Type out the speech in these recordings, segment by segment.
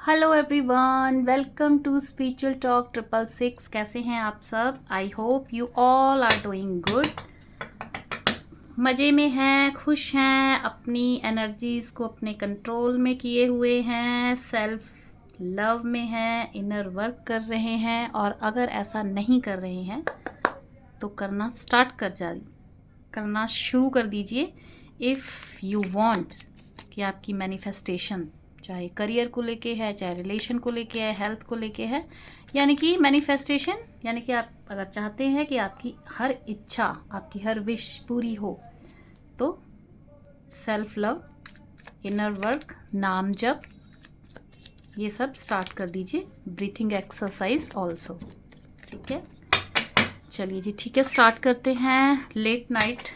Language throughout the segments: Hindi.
Hello everyone, welcome to spiritual talk 666। कैसे हैं आप सब? I hope you all are doing good, मज़े में हैं, खुश हैं, अपनी एनर्जीज़ को अपने कंट्रोल में किए हुए हैं, सेल्फ लव में हैं, इनर वर्क कर रहे हैं। और अगर ऐसा नहीं कर रहे हैं तो करना शुरू कर दीजिए। इफ़ यू वांट कि आपकी मैनिफेस्टेशन चाहे करियर को लेके है, चाहे रिलेशन को लेके है, हेल्थ को लेके है, यानी कि मैनिफेस्टेशन यानी कि आप अगर चाहते हैं कि आपकी हर इच्छा, आपकी हर विश पूरी हो, तो सेल्फ लव, इनर वर्क, नाम जप, ये सब स्टार्ट कर दीजिए। Breathing exercise also. ठीक है, चलिए जी, ठीक है, स्टार्ट करते हैं। Late night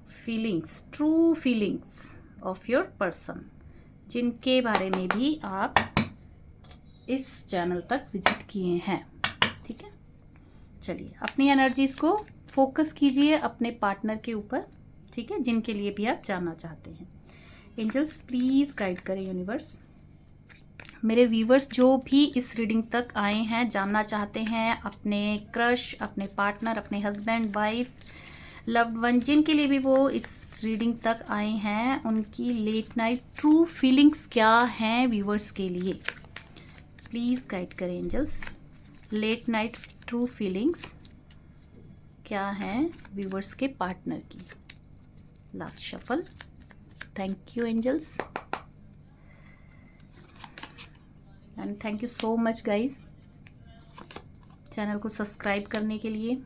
feelings, true feelings of your person, जिनके बारे में भी आप इस चैनल तक विजिट किए हैं। ठीक है, चलिए अपनी एनर्जीज़ को फोकस कीजिए अपने पार्टनर के ऊपर। ठीक है, जिनके लिए भी आप जानना चाहते हैं। एंजल्स प्लीज़ गाइड करें यूनिवर्स। मेरे व्यूवर्स जो भी इस रीडिंग तक आए हैं, जानना चाहते हैं अपने क्रश, अपने पार्टनर, अपने हस्बैंड, वाइफ, लव्ड वन, जिनके लिए भी वो इस रीडिंग तक आए हैं, उनकी लेट नाइट ट्रू फीलिंग्स क्या हैं व्यूवर्स के लिए, प्लीज़ गाइड करें angels. Late night true feelings क्या हैं व्यूवर्स के पार्टनर की। Last shuffle. Thank you angels and thank you so much guys channel को सब्सक्राइब करने के लिए,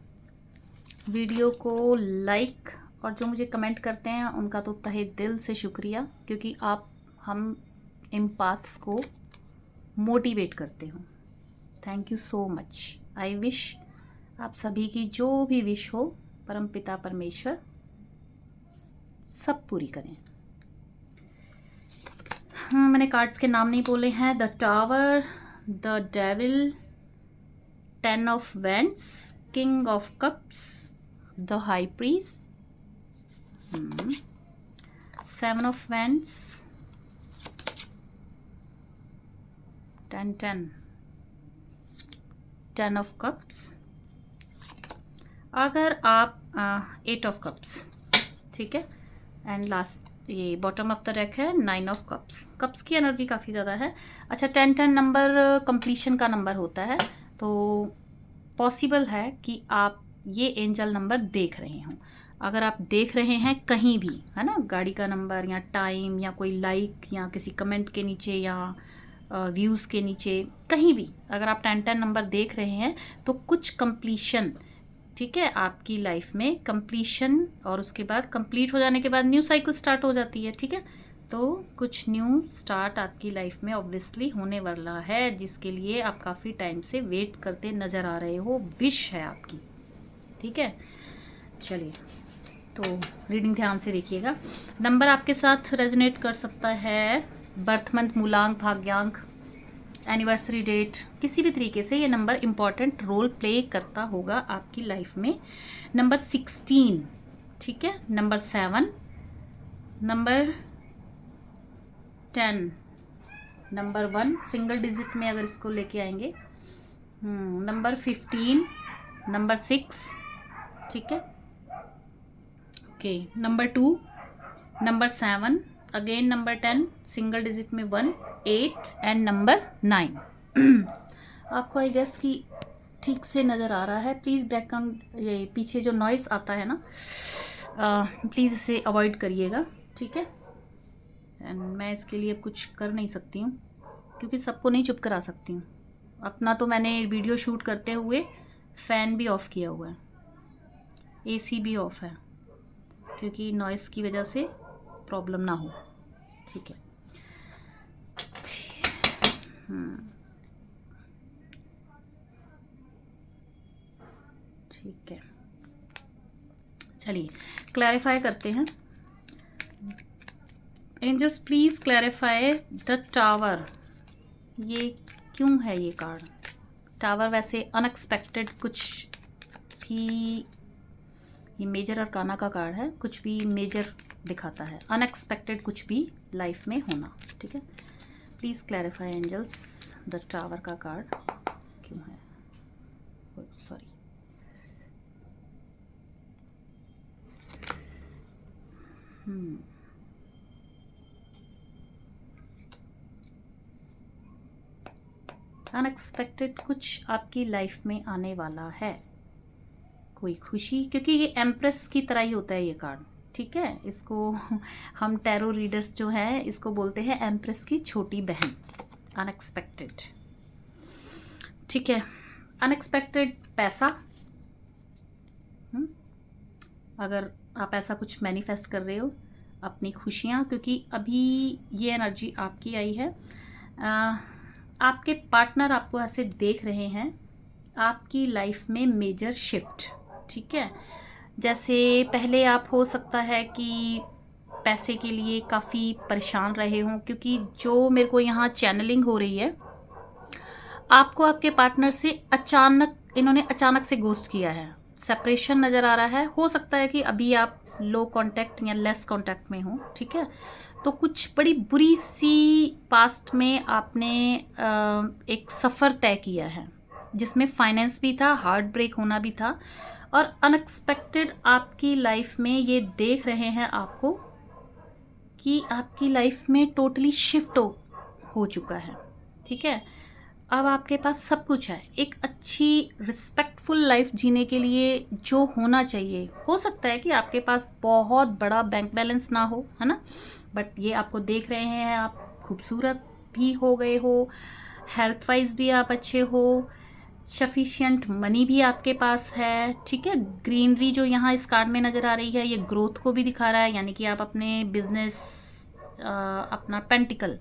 वीडियो को लाइक, और जो मुझे कमेंट करते हैं उनका तो तहे दिल से शुक्रिया, क्योंकि आप हम एम्पाथ्स को मोटिवेट करते हो। Thank you so much. I wish आप सभी की जो भी विश हो, परमपिता परमेश्वर सब पूरी करें। हाँ, मैंने कार्ड्स के नाम नहीं बोले हैं। The tower, the devil, 10 of vents, king of cups, the high priest, 7 of wands, 10 of cups। अगर आप 8 of cups, ठीक है, एंड लास्ट ये बॉटम ऑफ द डेक है 9 of cups। कप्स की एनर्जी काफ़ी ज़्यादा है। अच्छा, 10 नंबर कंप्लीशन का नंबर होता है, तो पॉसिबल है कि आप ये एंजल नंबर देख रहे हों। अगर आप देख रहे हैं कहीं भी, है ना, गाड़ी का नंबर या टाइम या कोई लाइक या किसी कमेंट के नीचे या व्यूज़ के नीचे, कहीं भी अगर आप 10 नंबर देख रहे हैं, तो कुछ कंप्लीशन, ठीक है, आपकी लाइफ में कंप्लीशन, और उसके बाद कंप्लीट हो जाने के बाद न्यू साइकिल स्टार्ट हो जाती है। ठीक है, तो कुछ न्यू स्टार्ट आपकी लाइफ में ऑब्वियसली होने वाला है, जिसके लिए आप काफ़ी टाइम से वेट करते नज़र आ रहे हो, विश है आपकी। ठीक है, चलिए, तो रीडिंग ध्यान से देखिएगा। नंबर आपके साथ रेजोनेट कर सकता है, बर्थ मंथ, मूलांक, भाग्यांक, एनिवर्सरी डेट, किसी भी तरीके से ये नंबर इम्पॉर्टेंट रोल प्ले करता होगा आपकी लाइफ में। नंबर 16, ठीक है, number 7, number 10, number 1 single digit में अगर इसको लेके आएंगे, नंबर 15, नंबर 6, ठीक है, okay, number 2, number 7, again number 10 single digit में 1, 8 एंड नंबर 9। आपको आई गेस कि ठीक से नज़र आ रहा है। प्लीज़ बैकग्राउंड, ये पीछे जो नॉइस आता है ना, प्लीज़ इसे अवॉइड करिएगा। ठीक है, एंड मैं इसके लिए कुछ कर नहीं सकती हूँ, क्योंकि सबको नहीं चुप करा सकती हूँ। अपना तो मैंने वीडियो शूट करते हुए फ़ैन भी ऑफ़ किया हुआ है, एसी भी ऑफ़ है, क्योंकि नॉइस की वजह से प्रॉब्लम ना हो। ठीक है, ठीक है, चलिए क्लैरिफाई करते हैं। Angels please clarify the tower. ये क्यों है ये कार्ड? टावर वैसे अनएक्सपेक्टेड कुछ भी, ये मेजर अरकाना का कार्ड है, कुछ भी मेजर दिखाता है, अनएक्सपेक्टेड कुछ भी लाइफ में होना। ठीक है, please clarify angels, the tower का कार्ड क्यों है, सॉरी। अनएक्सपेक्टेड कुछ आपकी लाइफ में आने वाला है, कोई खुशी, क्योंकि ये एम्प्रेस की तरह ही होता है ये कार्ड, ठीक है। इसको हम टैरो रीडर्स जो हैं इसको बोलते हैं एम्प्रेस की छोटी बहन, अनएक्सपेक्टेड, ठीक है। अनएक्सपेक्टेड पैसा, अगर आप ऐसा कुछ मैनिफेस्ट कर रहे हो अपनी खुशियाँ, क्योंकि अभी ये एनर्जी आपकी आई है। आपके पार्टनर आपको ऐसे देख रहे हैं, आपकी लाइफ में मेजर शिफ्ट, ठीक है। जैसे पहले आप हो सकता है कि पैसे के लिए काफ़ी परेशान रहे हों, क्योंकि जो मेरे को यहाँ चैनलिंग हो रही है, आपको आपके पार्टनर से इन्होंने अचानक से गोस्ट किया है, सेपरेशन नज़र आ रहा है। हो सकता है कि अभी आप लो कांटेक्ट या लेस कांटेक्ट में हो, ठीक है। तो कुछ बड़ी बुरी सी पास्ट में आपने एक सफ़र तय किया है, जिसमें फाइनेंस भी था, हार्ट ब्रेक होना भी था, और अनएक्सपेक्टेड आपकी लाइफ में ये देख रहे हैं आपको कि आपकी लाइफ में टोटली शिफ्ट हो चुका है, ठीक है। अब आपके पास सब कुछ है, एक अच्छी रिस्पेक्टफुल लाइफ जीने के लिए जो होना चाहिए। हो सकता है कि आपके पास बहुत बड़ा बैंक बैलेंस ना हो, है ना, बट ये आपको देख रहे हैं, आप खूबसूरत भी हो गए हो, हेल्थ वाइज भी आप अच्छे हो, सफिशिएंट मनी भी आपके पास है, ठीक है। ग्रीनरी जो यहाँ इस कार्ड में नज़र आ रही है, ये ग्रोथ को भी दिखा रहा है, यानी कि आप अपने बिजनेस, अपना पेंटिकल,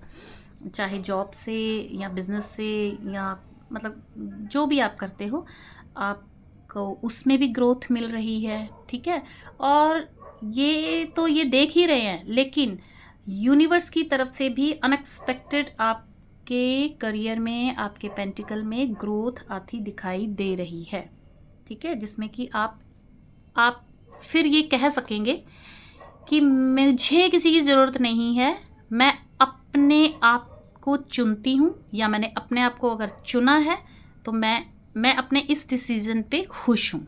चाहे जॉब से या बिजनेस से या मतलब जो भी आप करते हो, आपको उसमें भी ग्रोथ मिल रही है, ठीक है। और ये तो ये देख ही रहे हैं, लेकिन यूनिवर्स की तरफ से भी अनएक्सपेक्टेड आपके करियर में, आपके पेंटिकल में ग्रोथ आती दिखाई दे रही है, ठीक है। जिसमें कि आप फिर ये कह सकेंगे कि मुझे किसी की ज़रूरत नहीं है, मैं अपने आप को चुनती हूँ, या मैंने अपने आप को अगर चुना है तो मैं अपने इस डिसीजन पे खुश हूँ,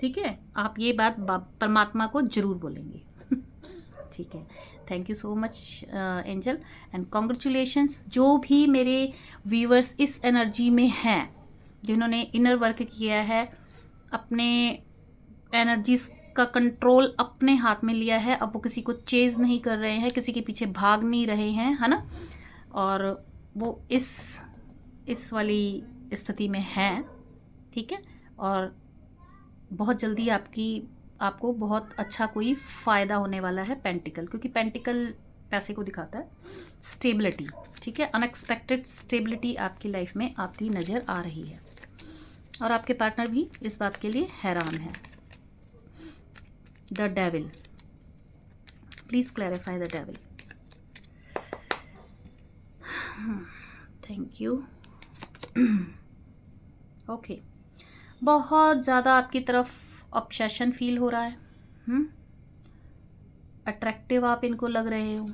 ठीक है। आप ये बात परमात्मा को ज़रूर बोलेंगे ठीक है। Thank you so much angel, and congratulations जो भी मेरे व्यूअर्स इस एनर्जी में हैं, जिन्होंने इनर वर्क किया है, अपने एनर्जीज का कंट्रोल अपने हाथ में लिया है। अब वो किसी को चेज़ नहीं कर रहे हैं, किसी के पीछे भाग नहीं रहे हैं, है ना, और वो इस वाली स्थिति में है, ठीक है। और बहुत जल्दी आपको बहुत अच्छा कोई फ़ायदा होने वाला है पेंटिकल, क्योंकि पेंटिकल पैसे को दिखाता है, स्टेबिलिटी, ठीक है। अनएक्सपेक्टेड स्टेबिलिटी आपकी लाइफ में आती नज़र आ रही है, और आपके पार्टनर भी इस बात के लिए हैरान है। The devil, please clarify the devil. Thank you. Okay, बहुत ज़्यादा आपकी तरफ ऑब्सेशन फील हो रहा है, अट्रैक्टिव आप इनको लग रहे हो,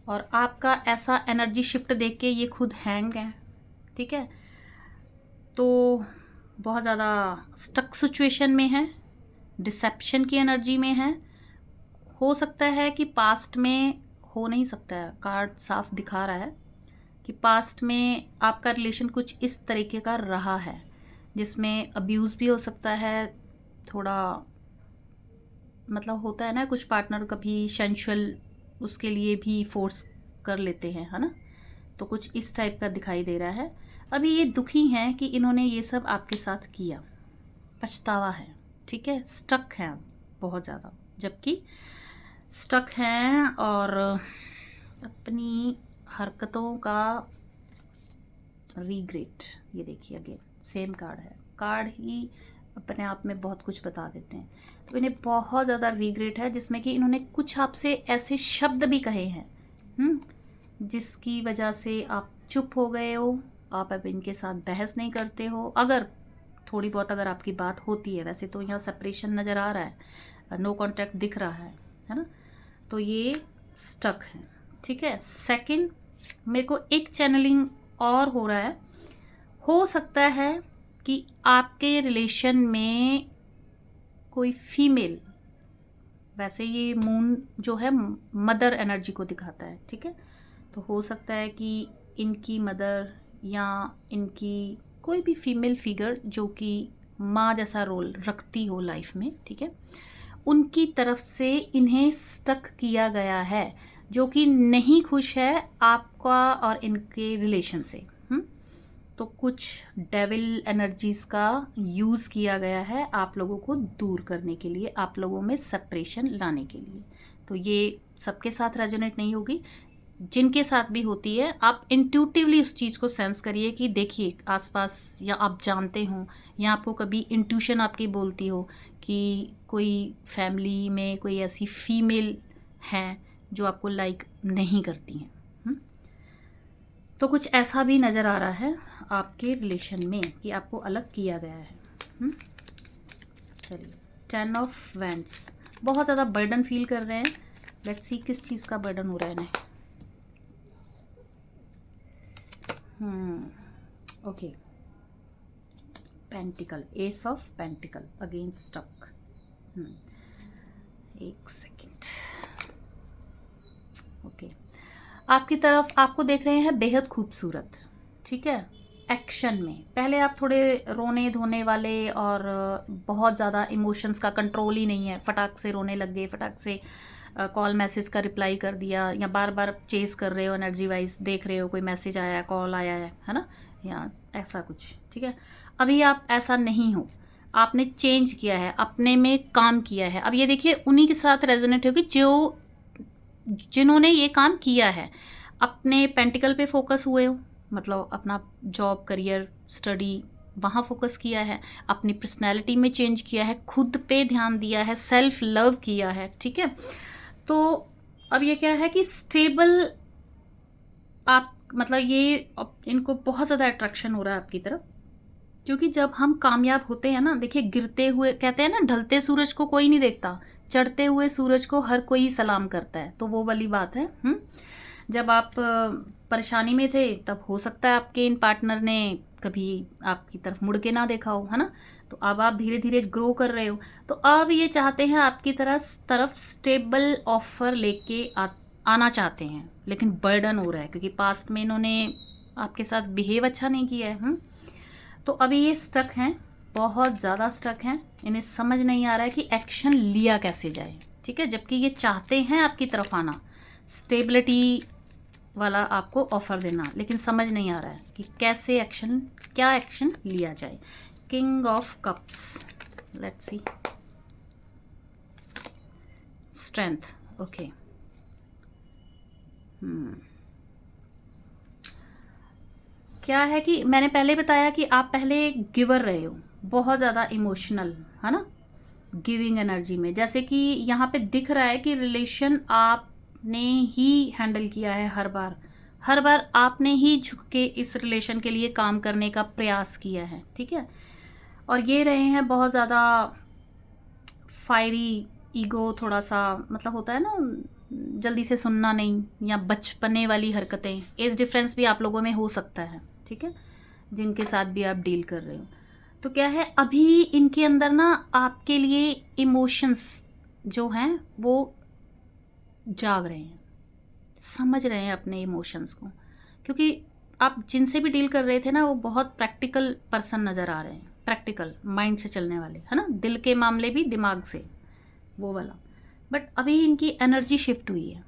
और आपका ऐसा एनर्जी शिफ्ट देख के ये खुद हैंग है, ठीक है। तो बहुत ज़्यादा स्टक सिचुएशन में है, डिसेप्शन की एनर्जी में है। हो सकता है कि पास्ट में, हो नहीं सकता है, कार्ड साफ दिखा रहा है कि पास्ट में आपका रिलेशन कुछ इस तरीके का रहा है, जिसमें अब्यूज़ भी हो सकता है, थोड़ा मतलब होता है ना, कुछ पार्टनर कभी सेंशुअल उसके लिए भी फोर्स कर लेते हैं, है ना, तो कुछ इस टाइप का दिखाई दे रहा है। अभी ये दुखी हैं कि इन्होंने ये सब आपके साथ किया, पछतावा है, ठीक है। स्टक हैं बहुत ज़्यादा, जबकि स्टक हैं और अपनी हरकतों का रीग्रेट, ये देखिए अगेन सेम कार्ड है, कार्ड ही अपने आप में बहुत कुछ बता देते हैं। तो इन्हें बहुत ज़्यादा रीग्रेट है, जिसमें कि इन्होंने कुछ आपसे ऐसे शब्द भी कहे हैं जिसकी वजह से आप चुप हो गए हो, आप अब इनके साथ बहस नहीं करते हो। अगर थोड़ी बहुत अगर आपकी बात होती है, वैसे तो यहाँ सेपरेशन नज़र आ रहा है, नो कॉन्टैक्ट दिख रहा है ना, तो ये स्टक है, ठीक है। सेकंड मेरे को एक चैनलिंग और हो रहा है। हो सकता है कि आपके रिलेशन में कोई फीमेल, वैसे ये मून जो है मदर एनर्जी को दिखाता है, ठीक है, तो हो सकता है कि इनकी मदर या इनकी कोई भी फीमेल फिगर जो कि माँ जैसा रोल रखती हो लाइफ में, ठीक है, उनकी तरफ से इन्हें स्टक किया गया है, जो कि नहीं खुश है आपका और इनके रिलेशन से। तो कुछ डेविल एनर्जीज का यूज़ किया गया है आप लोगों को दूर करने के लिए, आप लोगों में सेपरेशन लाने के लिए। तो ये सबके साथ रेजोनेट नहीं होगी, जिनके साथ भी होती है आप इंट्यूटिवली उस चीज़ को सेंस करिए कि देखिए आसपास, या आप जानते हो, या आपको कभी इंट्यूशन आपकी बोलती हो कि कोई फैमिली में कोई ऐसी फीमेल है जो आपको लाइक नहीं करती हैं। तो कुछ ऐसा भी नज़र आ रहा है आपके रिलेशन में कि आपको अलग किया गया है। चलिए, 10 ऑफ वैंड्स, बहुत ज़्यादा बर्डन फील कर रहे हैं। लेट्स सी किस चीज़ का बर्डन हो रहा है इन्हें। Okay, pentacle, ace of pentacle again stuck. एक सेकेंड। ओके, आपकी तरफ आपको देख रहे हैं बेहद खूबसूरत, ठीक है, एक्शन में। पहले आप थोड़े रोने धोने वाले और बहुत ज़्यादा इमोशंस का कंट्रोल ही नहीं है, फटाक से रोने लग गए, फटाक से कॉल मैसेज का रिप्लाई कर दिया, या बार बार चेस कर रहे हो एनर्जी वाइज, देख रहे हो कोई मैसेज आया है, कॉल आया है ना, या ऐसा कुछ, ठीक है। अभी आप ऐसा नहीं हो, आपने चेंज किया है, अपने में काम किया है। अब ये देखिए उन्हीं के साथ रेजोनेट होगी जो जिन्होंने ये काम किया है, अपने पेंटिकल पे फोकस हुए हो, मतलब अपना जॉब, करियर, स्टडी, वहाँ फोकस किया है, अपनी पर्सनैलिटी में चेंज किया है, खुद पे ध्यान दिया है, सेल्फ लव किया है, ठीक है। तो अब ये क्या है कि स्टेबल आप, मतलब ये इनको बहुत ज़्यादा अट्रैक्शन हो रहा है आपकी तरफ, क्योंकि जब हम कामयाब होते हैं ना, देखिए गिरते हुए, कहते हैं ना ढलते सूरज को कोई नहीं देखता, चढ़ते हुए सूरज को हर कोई सलाम करता है, तो वो वाली बात है। जब आप परेशानी में थे तब हो सकता है आपके इन पार्टनर ने कभी आपकी तरफ मुड़ के ना देखा हो, है ना, तो अब आप धीरे धीरे ग्रो कर रहे हो, तो अब ये चाहते हैं आपकी तरफ स्टेबल ऑफर लेके आना चाहते हैं, लेकिन बर्डन हो रहा है क्योंकि पास्ट में इन्होंने आपके साथ बिहेव अच्छा नहीं किया है। तो अभी ये स्टक हैं, बहुत ज़्यादा स्टक हैं, इन्हें समझ नहीं आ रहा है कि एक्शन लिया कैसे जाए, ठीक है, जबकि ये चाहते हैं आपकी तरफ आना, स्टेबिलिटी वाला आपको ऑफर देना, लेकिन समझ नहीं आ रहा है कि कैसे एक्शन, क्या एक्शन लिया जाए। King of cups, let's see, strength, okay. क्या है कि मैंने पहले बताया कि आप पहले गिवर रहे हो, बहुत ज़्यादा इमोशनल, है ना, गिविंग एनर्जी में, जैसे कि यहाँ पे दिख रहा है कि रिलेशन आपने ही हैंडल किया है, हर बार आपने ही झुक के इस रिलेशन के लिए काम करने का प्रयास किया है, ठीक है। और ये रहे हैं बहुत ज़्यादा फायरी, ईगो थोड़ा सा, मतलब होता है ना, जल्दी से सुनना नहीं, या बचपने वाली हरकतें, एज डिफरेंस भी आप लोगों में हो सकता है, ठीक है, जिनके साथ भी आप डील कर रहे हो। तो क्या है, अभी इनके अंदर ना आपके लिए इमोशंस जो हैं वो जाग रहे हैं, समझ रहे हैं अपने इमोशंस को, क्योंकि आप जिनसे भी डील कर रहे थे ना वो बहुत प्रैक्टिकल पर्सन नज़र आ रहे हैं, प्रैक्टिकल माइंड से चलने वाले, है ना, दिल के मामले भी दिमाग से, वो वाला। बट अभी इनकी एनर्जी शिफ्ट हुई है,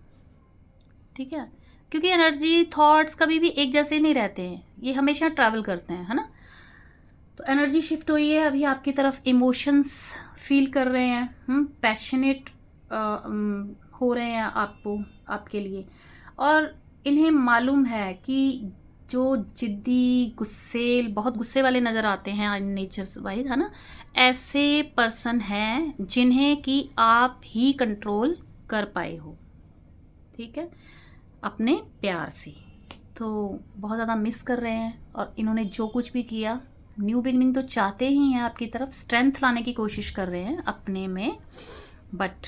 ठीक है, क्योंकि एनर्जी थॉट्स कभी भी एक जैसे नहीं रहते हैं, ये हमेशा ट्रैवल करते हैं, है ना। तो एनर्जी शिफ्ट हुई है, अभी आपकी तरफ इमोशंस फील कर रहे हैं, पैशनेट हो रहे हैं आपको, आपके लिए, और इन्हें मालूम है कि जो जिद्दी, बहुत गुस्से वाले नज़र आते हैं नेचर वाइज, है ना, ऐसे पर्सन हैं जिन्हें कि आप ही कंट्रोल कर पाए हो, ठीक है, अपने प्यार से। तो बहुत ज़्यादा मिस कर रहे हैं, और इन्होंने जो कुछ भी किया, न्यू बिगनिंग तो चाहते ही हैं आपकी तरफ, स्ट्रेंथ लाने की कोशिश कर रहे हैं अपने में, बट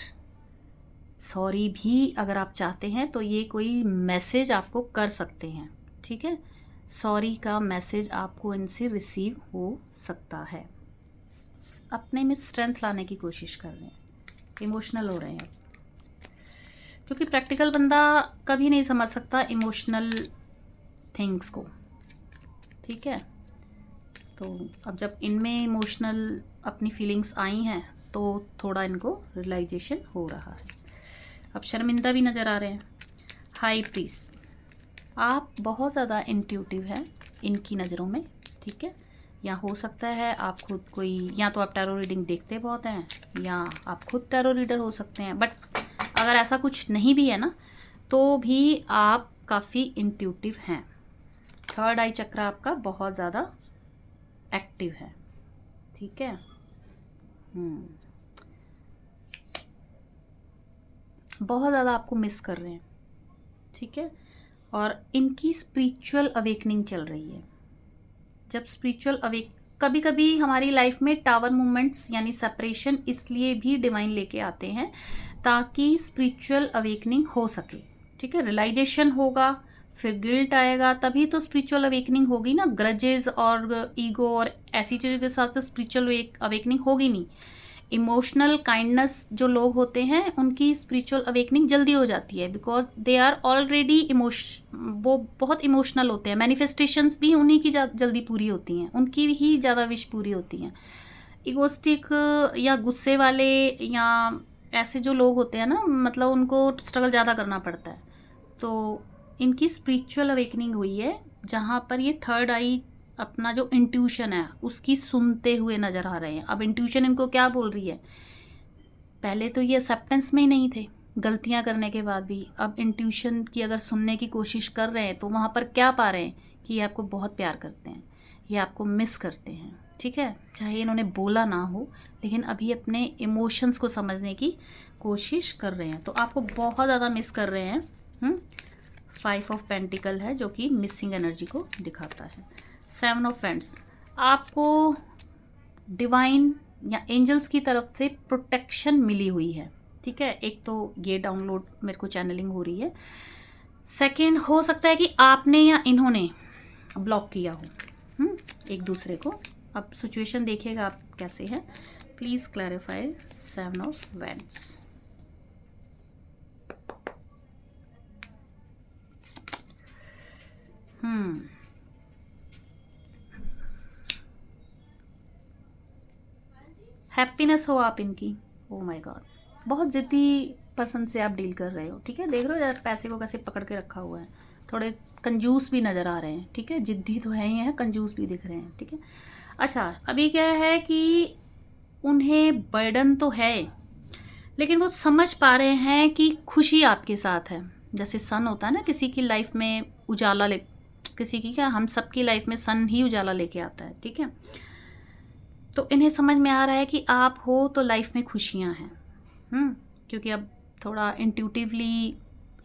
सॉरी भी अगर आप चाहते हैं तो ये कोई मैसेज आपको कर सकते हैं, ठीक है। सॉरी का मैसेज आपको इनसे रिसीव हो सकता है। अपने में स्ट्रेंथ लाने की कोशिश कर रहे हैं, इमोशनल हो रहे हैं, क्योंकि प्रैक्टिकल बंदा कभी नहीं समझ सकता इमोशनल थिंग्स को, ठीक है। तो अब जब इनमें इमोशनल अपनी फीलिंग्स आई हैं तो थोड़ा इनको रियलाइजेशन हो रहा है। अब शर्मिंदा भी नज़र आ रहे हैं। हाई प्रीस्ट, आप बहुत ज़्यादा इंट्यूटिव हैं इनकी नज़रों में, ठीक है। या हो सकता है आप खुद कोई, या तो आप टैरो रीडिंग देखते बहुत हैं या आप खुद टैरो रीडर हो सकते हैं, बट अगर ऐसा कुछ नहीं भी है ना तो भी आप काफ़ी इंट्यूटिव हैं। थर्ड आई चक्र आपका बहुत ज़्यादा एक्टिव है, ठीक है। बहुत ज़्यादा आपको मिस कर रहे हैं, ठीक है। और इनकी स्पिरिचुअल अवेकनिंग चल रही है। जब स्पिरिचुअल कभी कभी हमारी लाइफ में टावर मूवमेंट्स यानी सेपरेशन इसलिए भी डिवाइन लेके आते हैं ताकि स्पिरिचुअल अवेकनिंग हो सके, ठीक है। रियलाइजेशन होगा, फिर गिल्ट आएगा, तभी तो स्पिरिचुअल अवेकनिंग होगी ना। ग्रजेस और ईगो और ऐसी चीज़ों के साथ तो स्पिरिचुअल अवेकनिंग होगी नहीं। इमोशनल काइंडनेस जो लोग होते हैं उनकी स्पिरिचुअल अवेकनिंग जल्दी हो जाती है, बिकॉज दे आर ऑलरेडी वो बहुत इमोशनल होते हैं। मैनिफेस्टेशंस भी उन्हीं की जल्दी पूरी होती हैं, उनकी ही ज़्यादा विश पूरी होती हैं। इगोस्टिक या गुस्से वाले या ऐसे जो लोग होते हैं ना, मतलब उनको स्ट्रगल ज़्यादा करना पड़ता है। तो इनकी स्पिरिचुअल अवेकनिंग हुई है जहाँ पर ये थर्ड आई अपना जो इंट्यूशन है उसकी सुनते हुए नज़र आ रहे हैं। अब इंट्यूशन इनको क्या बोल रही है, पहले तो ये एक्सेप्टेंस में ही नहीं थे गलतियां करने के बाद भी। अब इंट्यूशन की अगर सुनने की कोशिश कर रहे हैं तो वहाँ पर क्या पा रहे हैं कि ये आपको बहुत प्यार करते हैं, ये आपको मिस करते हैं, ठीक है। चाहे इन्होंने बोला ना हो, लेकिन अभी अपने इमोशंस को समझने की कोशिश कर रहे हैं। तो आपको बहुत ज़्यादा मिस कर रहे हैं। 5 ऑफ पेंटिकल है जो कि मिसिंग एनर्जी को दिखाता है। 7 ऑफ वैंड्स, आपको डिवाइन या एंजल्स की तरफ से प्रोटेक्शन मिली हुई है, ठीक है। एक तो ये डाउनलोड मेरे को चैनलिंग हो रही है। सेकंड, हो सकता है कि आपने या इन्होंने ब्लॉक किया हो एक दूसरे को। अब सिचुएशन देखिएगा आप कैसे है। Please clarify 7 of wands. Happiness हो आप इनकी। ओ माय गॉड, बहुत ज़िद्दी पर्सन से आप डील कर रहे हो, ठीक है। देख रहे हो यार पैसे को कैसे पकड़ के रखा हुआ है। थोड़े कंजूस भी नज़र आ रहे हैं, ठीक है। जिद्दी तो है ही है, कंजूस भी दिख रहे हैं, ठीक है। अच्छा, अभी क्या है कि उन्हें बर्डन तो है, लेकिन वो समझ पा रहे हैं कि खुशी आपके साथ है। जैसे सन होता है ना किसी की लाइफ में उजाला किसी की क्या, हम सबकी लाइफ में सन ही उजाला लेके आता है, ठीक है। तो इन्हें समझ में आ रहा है कि आप हो तो लाइफ में खुशियां हैं। क्योंकि अब थोड़ा इंट्यूटिवली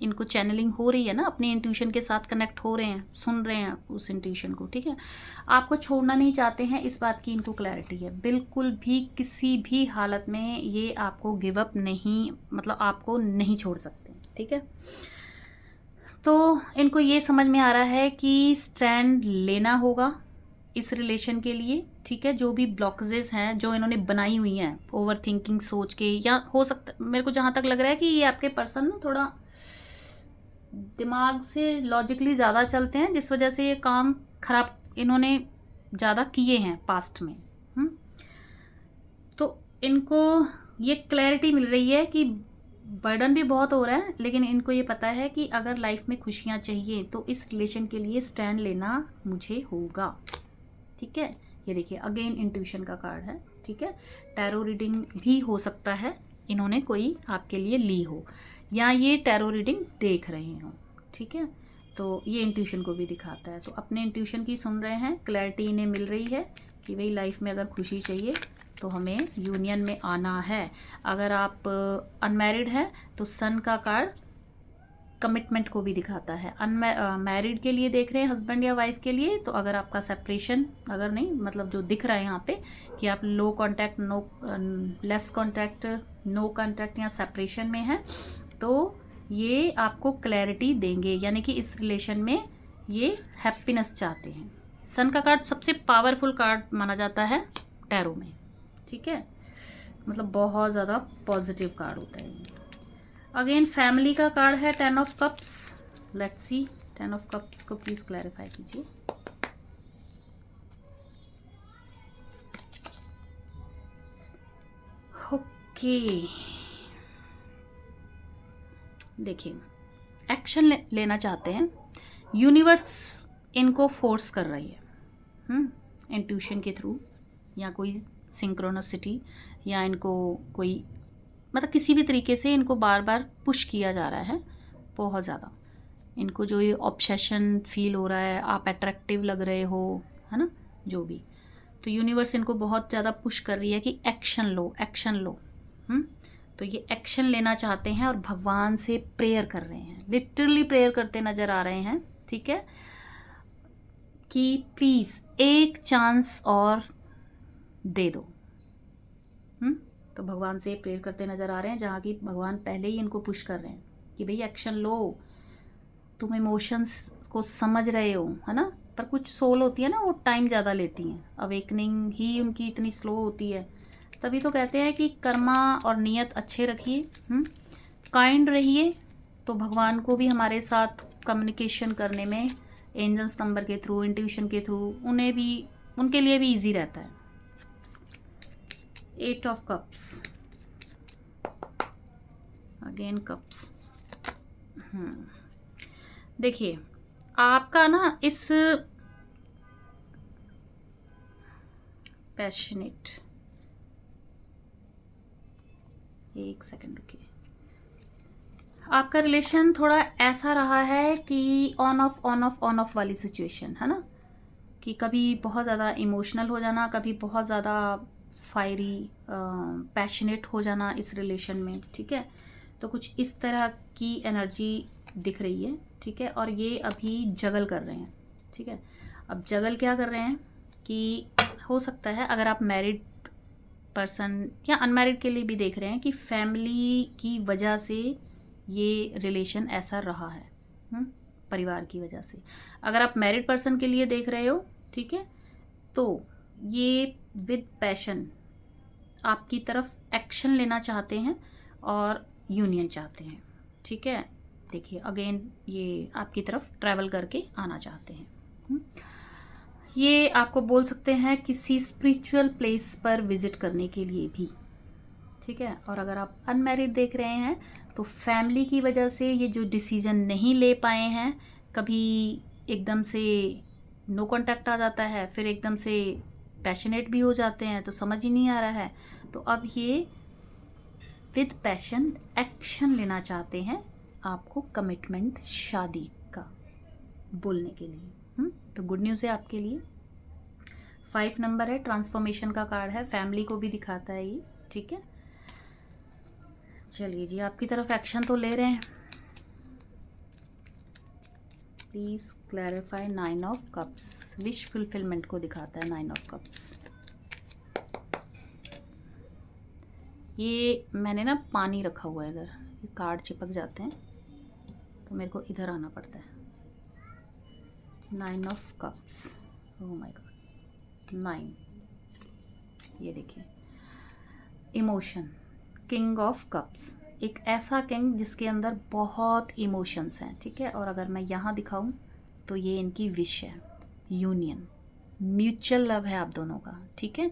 इनको चैनलिंग हो रही है ना, अपने इंट्यूशन के साथ कनेक्ट हो रहे हैं, सुन रहे हैं उस इंट्यूशन को, ठीक है। आपको छोड़ना नहीं चाहते हैं, इस बात की इनको क्लैरिटी है। बिल्कुल भी किसी भी हालत में ये आपको गिव अप नहीं, मतलब आपको नहीं छोड़ सकते, ठीक है। तो इनको ये समझ में आ रहा है कि स्टैंड लेना होगा इस रिलेशन के लिए, ठीक है। जो भी ब्लॉकेजेस हैं जो इन्होंने बनाई हुई हैं ओवर थिंकिंग सोच के, या हो सकता, मेरे को जहाँ तक लग रहा है कि ये आपके पर्सन ना थोड़ा दिमाग से लॉजिकली ज़्यादा चलते हैं, जिस वजह से ये काम खराब इन्होंने ज़्यादा किए हैं पास्ट में। तो इनको ये क्लैरिटी मिल रही है कि बर्डन भी बहुत हो रहा है, लेकिन इनको ये पता है कि अगर लाइफ में खुशियाँ चाहिए तो इस रिलेशन के लिए स्टैंड लेना मुझे होगा, ठीक है। ये देखिए अगेन इंट्यूशन का कार्ड है, ठीक है। टैरो रीडिंग भी हो सकता है इन्होंने कोई आपके लिए ली हो, या ये टैरो रीडिंग देख रहे हो, ठीक है। तो ये इंट्यूशन को भी दिखाता है। तो अपने इंट्यूशन की सुन रहे हैं, क्लैरिटी इन्हें मिल रही है कि भाई लाइफ में अगर खुशी चाहिए तो हमें यूनियन में आना है। अगर आप अनमैरिड हैं तो सन का कार्ड कमिटमेंट को भी दिखाता है। मैरिड के लिए देख रहे हैं, हस्बैंड या वाइफ के लिए, तो अगर आपका सेपरेशन, अगर नहीं, मतलब जो दिख रहा है यहाँ पे कि आप low contact, no less contact, no contact या सेपरेशन में है, तो ये आपको क्लैरिटी देंगे, यानी कि इस रिलेशन में ये हैप्पीनेस चाहते हैं। सन का कार्ड सबसे पावरफुल कार्ड माना जाता है टैरो में, ठीक है, मतलब बहुत ज़्यादा पॉजिटिव कार्ड होता है। अगेन फैमिली का कार्ड है 10 of cups. Let's see 10 of cups को प्लीज क्लैरिफाई कीजिए। ओके, देखिए एक्शन लेना चाहते हैं, यूनिवर्स इनको फोर्स कर रही है इंट्यूशन के थ्रू, या कोई सिंक्रोनिसिटी, या इनको कोई मतलब किसी भी तरीके से इनको बार बार पुश किया जा रहा है बहुत ज़्यादा। इनको जो ये ऑब्सेशन फील हो रहा है, आप अट्रैक्टिव लग रहे हो, है ना, जो भी, तो यूनिवर्स इनको बहुत ज़्यादा पुश कर रही है कि एक्शन लो, एक्शन लो। तो ये एक्शन लेना चाहते हैं और भगवान से प्रेयर कर रहे हैं, लिटरली प्रेयर करते नज़र आ रहे हैं, ठीक है, कि प्लीज़ एक चांस और दे दो। तो भगवान से प्रेयर करते नज़र आ रहे हैं, जहाँ की भगवान पहले ही इनको पुश कर रहे हैं कि भाई एक्शन लो, तुम इमोशंस को समझ रहे हो, है ना, पर कुछ सोल होती है ना, वो टाइम ज़्यादा लेती हैं, अवेकनिंग ही उनकी इतनी स्लो होती है। तभी तो कहते हैं कि कर्मा और नियत अच्छे रखिए, काइंड रहिए, तो भगवान को भी हमारे साथ कम्युनिकेशन करने में एंजल्स नंबर के थ्रू, इंट्यूशन के थ्रू, उन्हें भी, उनके लिए भी इजी रहता है। 8 ऑफ कप्स, अगेन कप्स। देखिए आपका ना इस पैशनेट, एक सेकंड रुकिए, आपका रिलेशन थोड़ा ऐसा रहा है कि on off on off on off वाली सिचुएशन है ना, कि कभी बहुत ज़्यादा इमोशनल हो जाना, कभी बहुत ज़्यादा फायरी पैशनेट हो जाना इस रिलेशन में, ठीक है। तो कुछ इस तरह की एनर्जी दिख रही है, ठीक है, और ये अभी जगल कर रहे हैं, ठीक है। अब जगल क्या कर रहे हैं कि हो सकता है अगर आप मैरिड पर्सन या अनमैरिड के लिए भी देख रहे हैं कि फैमिली की वजह से ये रिलेशन ऐसा रहा है, परिवार की वजह से। अगर आप मैरिड पर्सन के लिए देख रहे हो, ठीक है, तो ये विद पैशन आपकी तरफ एक्शन लेना चाहते हैं और यूनियन चाहते हैं, ठीक है। देखिए अगेन ये आपकी तरफ ट्रैवल करके आना चाहते हैं। ये आपको बोल सकते हैं किसी स्पिरिचुअल प्लेस पर विजिट करने के लिए भी, ठीक है। और अगर आप अनमैरिड देख रहे हैं तो फैमिली की वजह से ये जो डिसीजन नहीं ले पाए हैं, कभी एकदम से नो कांटेक्ट आ जाता है, फिर एकदम से पैशनेट भी हो जाते हैं, तो समझ ही नहीं आ रहा है। तो अब ये विद पैशन एक्शन लेना चाहते हैं आपको कमिटमेंट, शादी का बोलने के लिए। तो गुड न्यूज़ है आपके लिए। 5 नंबर है, ट्रांसफॉर्मेशन का कार्ड है, फैमिली को भी दिखाता है ये, ठीक है। चलिए जी, आपकी तरफ एक्शन तो ले रहे हैं। Please clarify 9 of cups, wish fulfilment को दिखाता है 9 ऑफ कप्स। ये मैंने ना पानी रखा हुआ है इधर, ये कार्ड चिपक जाते हैं तो मेरे को इधर आना पड़ता है। 9 of cups, oh my God, 9, ये देखिए इमोशन, किंग ऑफ कप्स, एक ऐसा किंग जिसके अंदर बहुत इमोशंस हैं, ठीक है। और अगर मैं यहाँ दिखाऊं तो ये इनकी विश है, यूनियन, म्यूचुअल लव है आप दोनों का, ठीक है।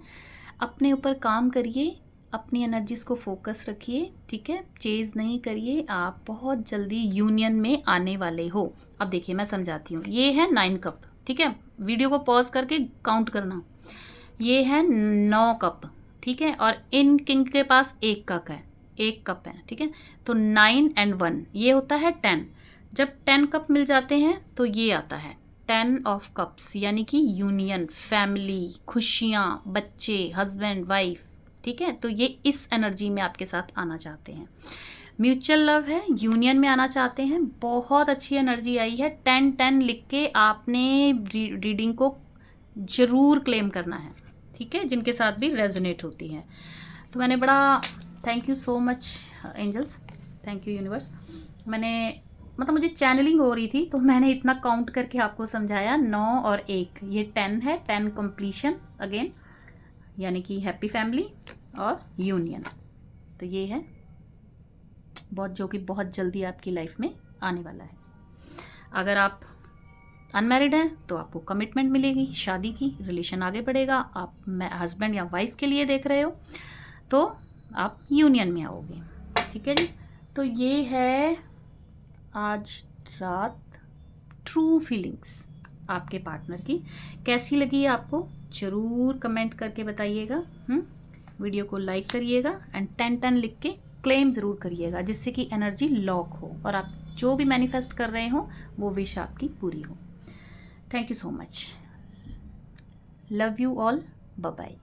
अपने ऊपर काम करिए, अपनी एनर्जीज को फोकस रखिए, ठीक है, चेज नहीं करिए, आप बहुत जल्दी यूनियन में आने वाले हो। अब देखिए मैं समझाती हूँ, ये है 9 कप, ठीक है, वीडियो को पॉज करके काउंट करना, ये है 9 कप, ठीक है, और इन किंग के पास एक कप है, ठीक है। तो 9 and 1 ये होता है 10। जब 10 कप मिल जाते हैं तो ये आता है 10 ऑफ कप्स, यानी कि यूनियन, फैमिली, खुशियाँ, बच्चे, हस्बैंड वाइफ, ठीक है। तो ये इस एनर्जी में आपके साथ आना चाहते हैं, म्यूचुअल लव है, यूनियन में आना चाहते हैं। बहुत अच्छी एनर्जी आई है, 10-10 लिख के आपने रीडिंग को ज़रूर क्लेम करना है, ठीक है, जिनके साथ भी रेजोनेट होती है। तो मैंने बड़ा thank you so much angels, thank you universe. मैंने मतलब मुझे चैनलिंग हो रही थी तो मैंने इतना काउंट करके आपको समझाया। 9 और 1 ये 10 है, 10 कंप्लीशन अगेन, यानी कि हैप्पी फैमिली और यूनियन। तो ये है बहुत, जो कि बहुत जल्दी आपकी लाइफ में आने वाला है। अगर आप अनमैरिड हैं तो आपको कमिटमेंट मिलेगी शादी की, रिलेशन आगे बढ़ेगा। आप हस्बैंड या वाइफ के लिए देख रहे हो तो आप यूनियन में आओगे। ठीक है जी। तो ये है आज रात ट्रू फीलिंग्स आपके पार्टनर की। कैसी लगी आपको ज़रूर कमेंट करके बताइएगा। वीडियो को लाइक करिएगा एंड 10-10 लिख के क्लेम ज़रूर करिएगा, जिससे कि एनर्जी लॉक हो और आप जो भी मैनिफेस्ट कर रहे हो वो विश आपकी पूरी हो। Thank you so much. Love you all. Bye bye.